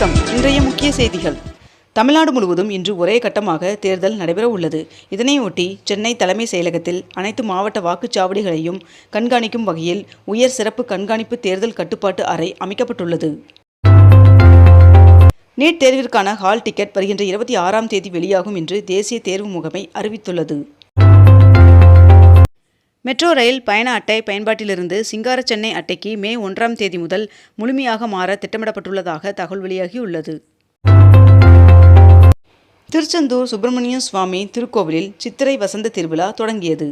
வணக்கம். இன்றைய முக்கிய செய்திகள். தமிழ்நாடு முழுவதும் இன்று ஒரே கட்டமாக தேர்தல் நடைபெற உள்ளது. இதனையொட்டி சென்னை தலைமை செயலகத்தில் அனைத்து மாவட்ட வாக்குச்சாவடிகளையும் கண்காணிக்கும் வகையில் உயர் சிறப்பு கண்காணிப்பு தேர்தல் கட்டுப்பாட்டு அறை அமைக்கப்பட்டுள்ளது. நீட் தேர்விற்கான ஹால் டிக்கெட் வருகின்ற 26ஆம் தேதி வெளியாகும் என்று தேசிய தேர்வு முகமை அறிவித்துள்ளது. மெட்ரோ ரயில் பயண அட்டை பயன்பாட்டிலிருந்து சிங்கார சென்னை அட்டைக்கு மே 1ஆம் தேதி முதல் முழுமையாக மாற திட்டமிடப்பட்டுள்ளதாக தகவல் வெளியாகியுள்ளது. திருச்செந்தூர் சுப்பிரமணிய சுவாமி திருக்கோவிலில் சித்திரை வசந்த திருவிழா தொடங்கியது.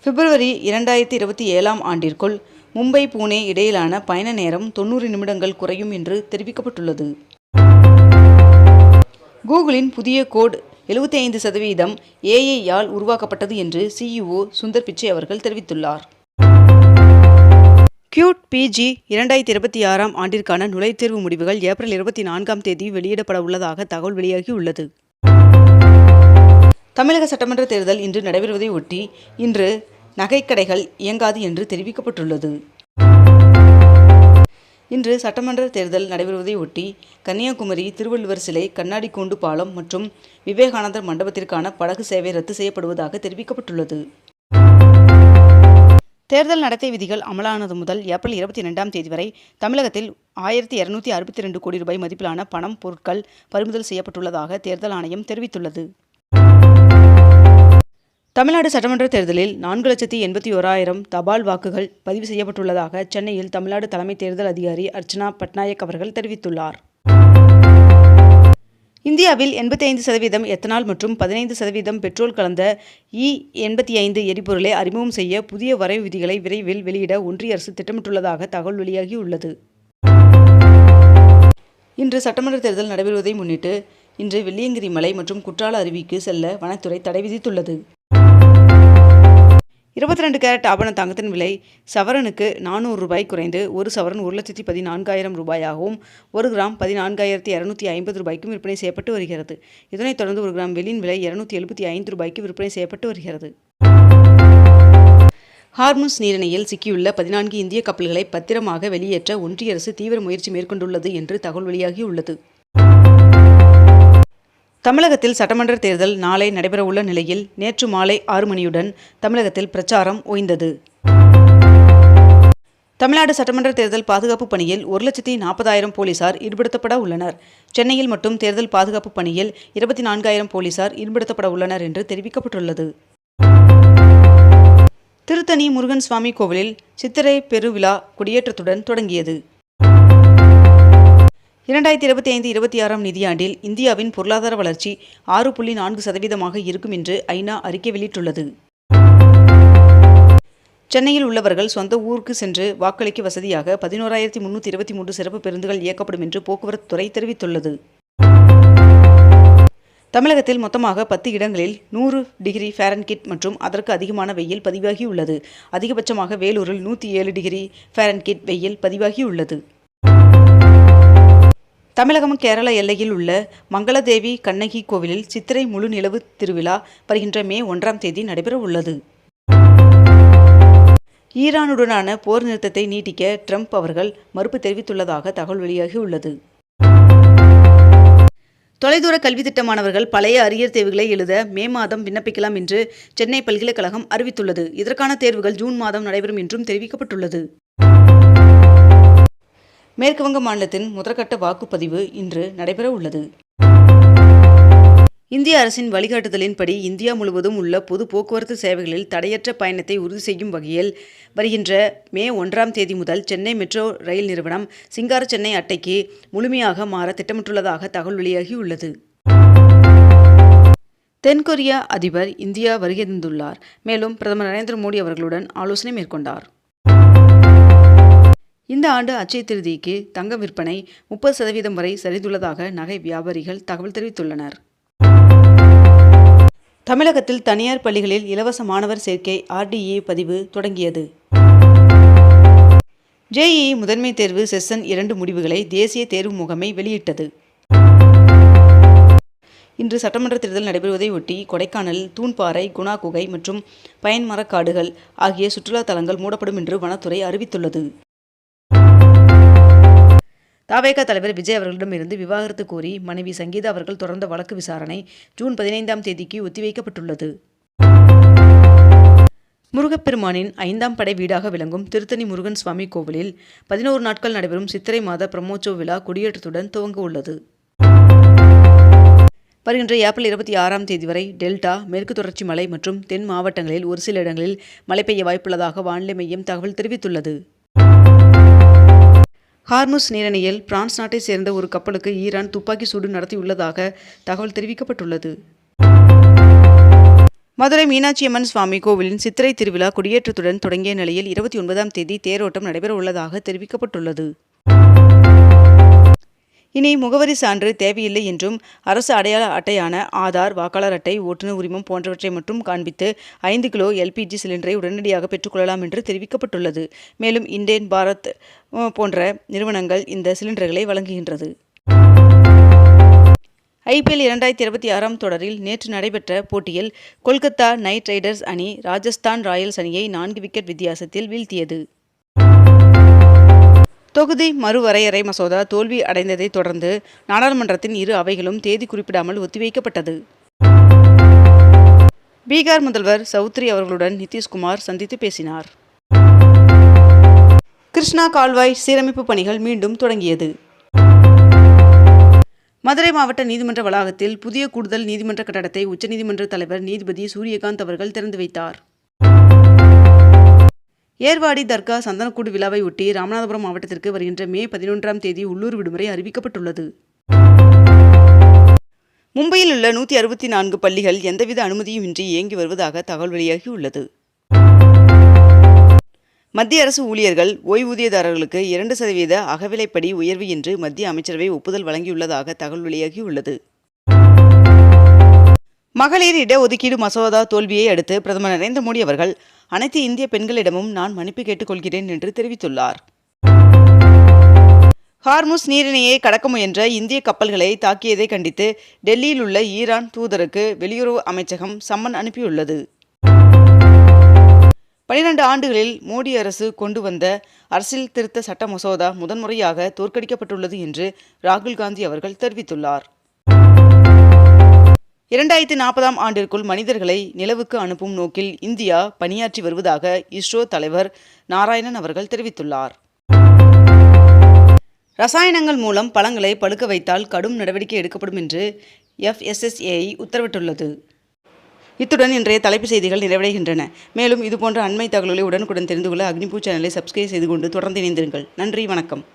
பிப்ரவரி 2027ஆம் ஆண்டிற்குள் மும்பை புனே இடையிலான பயண நேரம் 90 நிமிடங்கள் குறையும் என்று தெரிவிக்கப்பட்டுள்ளது. கூகுளின் புதிய கோட் 75% AI-யால் உருவாக்கப்பட்டது என்று CEO சுந்தர் பிச்சை அவர்கள் தெரிவித்துள்ளார். QUT PG 2026ஆம் ஆண்டிற்கான நுழைவுத்தேர்வு முடிவுகள் ஏப்ரல் 24ஆம் தேதி வெளியிடப்பட உள்ளதாக தகவல் வெளியாகியுள்ளது. தமிழக சட்டமன்ற தேர்தல் இன்று நடைபெறுவதை ஒட்டி இன்று நகைக்கடைகள் இயங்காது என்று தெரிவிக்கப்பட்டுள்ளது. இன்று சட்டமன்ற தேர்தல் நடைபெறுவதை ஒட்டி கன்னியாகுமரி திருவள்ளுவர் சிலை, கண்ணாடி கூண்டு பாலம் மற்றும் விவேகானந்தர் மண்டபத்திற்கான படகு சேவை ரத்து செய்யப்படுவதாக தெரிவிக்கப்பட்டுள்ளது. தேர்தல் நடத்தை விதிகள் அமலானது முதல் ஏப்ரல் 22ஆம் தேதி வரை தமிழகத்தில் 1262 கோடி ரூபாய் மதிப்பிலான பணம், பொருட்கள் பறிமுதல் செய்யப்பட்டுள்ளதாக தேர்தல் ஆணையம் தெரிவித்துள்ளது. தமிழ்நாடு சட்டமன்ற தேர்தலில் 4,81,000 தபால் வாக்குகள் பதிவு செய்யப்பட்டுள்ளதாக சென்னையில் தமிழ்நாடு தலைமை தேர்தல் அதிகாரி அர்ச்சனா பட்நாயக் அவர்கள் தெரிவித்துள்ளார். இந்தியாவில் 85% எத்தனால் மற்றும் 15% பெட்ரோல் கலந்த E85 எரிபொருளை அறிமுகம் செய்ய புதிய வரைவு விதிகளை விரைவில் வெளியிட ஒன்றிய அரசு திட்டமிட்டுள்ளதாக தகவல் வெளியாகியுள்ளது. இன்று சட்டமன்ற தேர்தல் நடைபெறுவதை முன்னிட்டு இன்று வெள்ளியங்கிரி மலை மற்றும் குற்றால அருவிக்கு செல்ல வனத்துறை தடை விதித்துள்ளது. 22 கேரட் ஆபண தங்கத்தின் விலை சவரனுக்கு 400 ரூபாய் குறைந்து 1 சவரன் 1,14,000 ரூபாயாகவும் 1 கிராம் 14,250 ரூபாய்க்கும் விற்பனை செய்யப்பட்டு வருகிறது. இதனைத் தொடர்ந்து 1 கிராம் வெள்ளியின் விலை 275 ரூபாய்க்கு விற்பனை செய்யப்பட்டு வருகிறது. ஹார்முஸ் நீரிணையில் சிக்கியுள்ள 14 இந்திய கப்பல்களை பத்திரமாக வெளியேற்ற ஒன்றிய அரசு தீவிர முயற்சி மேற்கொண்டுள்ளது என்று தகவல் வெளியாகியுள்ளது. தமிழகத்தில் சட்டமன்ற தேர்தல் நாளை நடைபெறவுள்ள நிலையில் நேற்று மாலை 6 மணியுடன் தமிழகத்தில் பிரச்சாரம் ஓய்ந்தது. தமிழ்நாடு சட்டமன்ற தேர்தல் பாதுகாப்பு பணியில் 1,40,000 போலீசார் ஈடுபடுத்தப்பட உள்ளனர். சென்னையில் மட்டும் தேர்தல் பாதுகாப்பு பணியில் 24,000 போலீசார் ஈடுபடுத்தப்பட உள்ளனர் என்று தெரிவிக்கப்பட்டுள்ளது. திருத்தணி முருகன் சுவாமி கோவிலில் சித்திரை பெருவிழா கொடியேற்றத்துடன் தொடங்கியது. 2025-26ஆம் நிதியாண்டில் இந்தியாவின் பொருளாதார வளர்ச்சி 6.4% இருக்கும் என்று ஐநா அறிக்கை வெளியிட்டுள்ளது. சென்னையில் உள்ளவர்கள் சொந்த ஊருக்கு சென்று வாக்களிக்க வசதியாக 11,323 சிறப்பு பேருந்துகள் இயக்கப்படும் என்று போக்குவரத்து துறை தெரிவித்துள்ளது. தமிழகத்தில் மொத்தமாக 10 இடங்களில் 100 டிகிரி ஃபாரன்ஹீட் மற்றும் அதற்கு அதிகமான வெயில் பதிவாகியுள்ளது. அதிகபட்சமாக வேலூரில் 107 டிகிரி ஃபாரன்ஹீட் வெயில் பதிவாகியுள்ளது. தமிழகம் கேரள எல்லையில் உள்ள மங்களதேவி கண்ணகி கோவிலில் சித்திரை முழு நிலவு திருவிழா வருகின்ற மே 1ஆம் தேதி நடைபெற உள்ளது. ஈரானுடனான போர் நிறுத்தத்தை நீட்டிக்க ட்ரம்ப் அவர்கள் மறுப்பு தெரிவித்துள்ளதாக தகவல் வெளியாகியுள்ளது. தொலைதூர கல்வி திட்ட மாணவர்கள் பழைய அரியர் தேர்வுகளை எழுத மே மாதம் விண்ணப்பிக்கலாம் என்று சென்னை பல்கலைக்கழகம் அறிவித்துள்ளது. இதற்கான தேர்வுகள் ஜூன் மாதம் நடைபெறும் என்றும் தெரிவிக்கப்பட்டுள்ளது. மேற்கு வங்க மாநிலத்தின் முதற்கட்ட வாக்குப்பதிவு இன்று நடைபெற உள்ளது. இந்திய அரசின் வழிகாட்டுதலின்படி இந்தியா முழுவதும் உள்ள பொது போக்குவரத்து சேவைகளில் தடையற்ற பயணத்தை உறுதி செய்யும் வகையில் வருகின்ற மே 1ஆம் தேதி முதல் சென்னை மெட்ரோ ரயில் நிறுவனம் சிங்கார சென்னை அட்டைக்கு முழுமையாக மாற திட்டமிட்டுள்ளதாக தகவல் வெளியாகியுள்ளது. தென்கொரிய அதிபர் இந்தியா வருகை தந்துள்ளார். மேலும் பிரதமர் நரேந்திர மோடி அவர்களுடன் ஆலோசனை மேற்கொண்டார். இந்த ஆண்டு அட்சய திருதிக்கு தங்க விற்பனை 30% வரை சரிந்துள்ளதாக நகை வியாபாரிகள் தகவல் தெரிவித்துள்ளனர். தமிழகத்தில் தனியார் பள்ளிகளில் இலவச மாணவர் சேர்க்கை RDE பதிவு தொடங்கியது. JEE முதன்மை தேர்வு செஷன் 2 முடிவுகளை தேசிய தேர்வு முகமை வெளியிட்டது. இன்று சட்டமன்ற தேர்தல் நடைபெறுவதை ஒட்டி கொடைக்கானல் தூண்பாறை, குணா குகை மற்றும் பயன்மரக்காடுகள் ஆகிய சுற்றுலா தலங்கள் மூடப்படும் என்று வனத்துறை அறிவித்துள்ளது. தவேக தலைவர் விஜய் அவர்களிடமிருந்து விவாகரத்து கோரி மனைவி சங்கீதா அவர்கள் தொடர்ந்த வழக்கு விசாரணை ஜூன் 15ஆம் தேதிக்கு ஒத்திவைக்கப்பட்டுள்ளது. முருகப்பெருமானின் 5ஆம் படை வீடாக விளங்கும் திருத்தணி முருகன் சுவாமி கோவிலில் 11 நாட்கள் நடைபெறும் சித்திரை மாத பிரம்மோற்சவ விழா கொடியேற்றத்துடன் துவங்க உள்ளது. வருகின்ற ஏப்ரல் 26ஆம் தேதி வரை டெல்டா, மேற்கு தொடர்ச்சி மலை மற்றும் தென் மாவட்டங்களில் ஒரு சில இடங்களில் மழை பெய்ய வாய்ப்புள்ளதாக வானிலை மையம் தகவல் தெரிவித்துள்ளது. ஹார்முஸ் நீரிணையில் பிரான்ஸ் நாட்டை சேர்ந்த ஒரு கப்பலுக்கு ஈரான் துப்பாக்கி சூடு நடத்தியுள்ளதாக தகவல் தெரிவிக்கப்பட்டுள்ளது. மதுரை மீனாட்சியம்மன் சுவாமி கோவிலின் சித்திரை திருவிழா கொடியேற்றத்துடன் தொடங்கிய நிலையில் 29ஆம் தேதி தேரோட்டம் நடைபெற உள்ளதாக தெரிவிக்கப்பட்டுள்ளது. இனி முகவரி சான்று தேவையில்லை என்றும் அரசு அடையாள அட்டையான ஆதார், வாக்காளர் அட்டை, ஓட்டுநர் உரிமம் போன்றவற்றை மட்டும் காண்பித்து 5 கிலோ LPG சிலிண்டரை உடனடியாக பெற்றுக்கொள்ளலாம் என்று தெரிவிக்கப்பட்டுள்ளது. மேலும் இண்டேன் பாரத் போன்ற நிறுவனங்கள் இந்த சிலிண்டர்களை வழங்குகின்றது. IPL 2026ஆம் தொடரில் நேற்று நடைபெற்ற போட்டியில் கொல்கத்தா நைட் ரைடர்ஸ் அணி ராஜஸ்தான் ராயல்ஸ் அணியை 4 விக்கெட் வித்தியாசத்தில் வீழ்த்தியது. தொகுதி மறுவரையறை மசோதா தோல்வி அடைந்ததை தொடர்ந்து நாடாளுமன்றத்தின் இரு அவைகளும் தேதி குறிப்பிடாமல் ஒத்திவைக்கப்பட்டது. பீகார் முதல்வர் சௌத்ரி அவர்களுடன் நிதிஷ்குமார் சந்தித்து பேசினார். கிருஷ்ணா கால்வாய் சீரமைப்பு பணிகள் மீண்டும் தொடங்கியது. மதுரை மாவட்ட நீதிமன்ற வளாகத்தில் புதிய கூடுதல் நீதிமன்ற கட்டடத்தை உச்சநீதிமன்ற தலைவர் நீதிபதி சூரியகாந்த் அவர்கள் திறந்து வைத்தார். ஏர்வாடி தர்கா சந்தனக்கூடு விழாவை ஒட்டி ராமநாதபுரம் மாவட்டத்திற்கு வருகின்ற மே 11ஆம் தேதி உள்ளூர் விடுமுறை அறிவிக்கப்பட்டுள்ளது. மும்பையில் உள்ள 164 பள்ளிகள் எந்தவித அனுமதியுமின்றி இயங்கி வருவதாக தகவல் வெளியாகியுள்ளது. மத்திய அரசு ஊழியர்கள், ஓய்வூதியதாரர்களுக்கு 2% அகவிலைப்படி உயர்வு என்று மத்திய அமைச்சரவை ஒப்புதல் வழங்கியுள்ளதாக தகவல் வெளியாகியுள்ளது. மகளிர் இடஒதுக்கீடு மசோதா தோல்வியை அடுத்து பிரதமர் நரேந்திர மோடி அவர்கள் அனைத்து இந்திய பெண்களிடமும் நான் மன்னிப்பு கேட்டுக்கொள்கிறேன் என்று தெரிவித்துள்ளார். ஹார்முஸ் நீரிணையை கடக்க முயன்ற இந்திய கப்பல்களை தாக்கியதை கண்டித்து டெல்லியில் உள்ள ஈரான் தூதருக்கு வெளியுறவு அமைச்சகம் சம்மன் அனுப்பியுள்ளது. 12 ஆண்டுகளில் மோடி அரசு கொண்டு வந்த அரசியல் திருத்த சட்ட மசோதா முதன்முறையாக தோற்கடிக்கப்பட்டுள்ளது என்று ராகுல் காந்தி அவர்கள் தெரிவித்துள்ளார். 2040ஆம் ஆண்டிற்குள் மனிதர்களை நிலவுக்கு அனுப்பும் நோக்கில் இந்தியா பணியாற்றி வருவதாக இஸ்ரோ தலைவர் நாராயணன் அவர்கள் தெரிவித்துள்ளார். ரசாயனங்கள் மூலம் பழங்களை பழுக்க வைத்தால் கடும் நடவடிக்கை எடுக்கப்படும் என்று FSSAI உத்தரவிட்டுள்ளது. இத்துடன் இன்றைய தலைப்புச் செய்திகள் நிறைவடைகின்றன. மேலும் இதுபோன்ற அண்மை தகவல்களை உடனுக்குடன் தெரிந்து கொள்ள அக்னிபூ சேனலை சப்ஸ்கிரைப் செய்து கொண்டு தொடர்ந்து இணைந்திருங்கள். நன்றி, வணக்கம்.